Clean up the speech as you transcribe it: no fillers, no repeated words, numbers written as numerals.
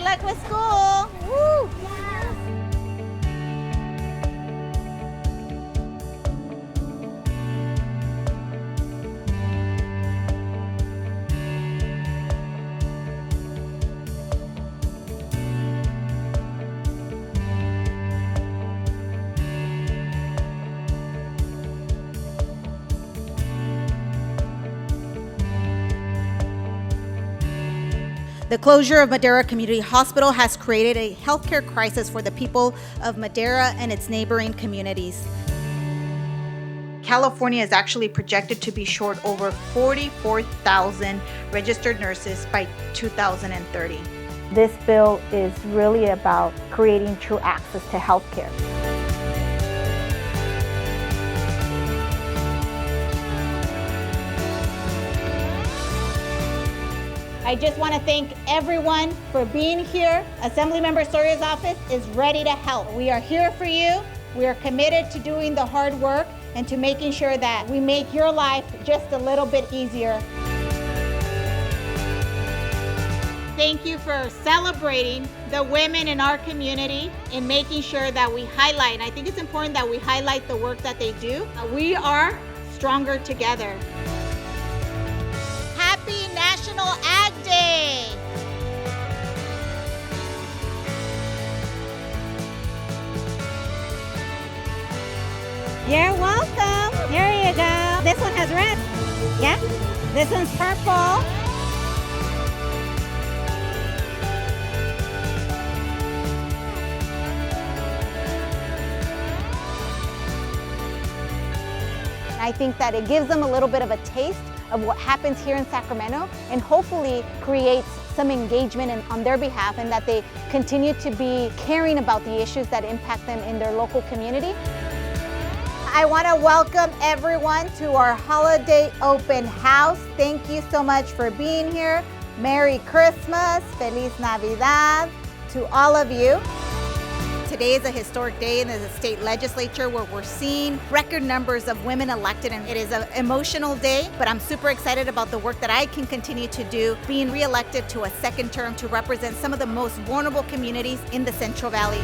luck with school. Woo! The closure of Madera Community Hospital has created a healthcare crisis for the people of Madera and its neighboring communities. California is actually projected to be short over 44,000 registered nurses by 2030. This bill is really about creating true access to healthcare. I just want to thank everyone for being here. Assemblymember Soria's office is ready to help. We are here for you. We are committed to doing the hard work and to making sure that we make your life just a little bit easier. Thank you for celebrating the women in our community and making sure that we highlight. And I think it's important that we highlight the work that they do. We are stronger together. Happy National Ag Day! You're welcome. Here you go. This one has red. Yeah. This one's purple. I think that it gives them a little bit of a taste of what happens here in Sacramento and hopefully creates some engagement on their behalf and that they continue to be caring about the issues that impact them in their local community. I want to welcome everyone to our holiday open house. Thank you so much for being here. Merry Christmas, Feliz Navidad to all of you. Today is a historic day in the state legislature where we're seeing record numbers of women elected, and it is an emotional day, but I'm super excited about the work that I can continue to do, being re-elected to a second term to represent some of the most vulnerable communities in the Central Valley.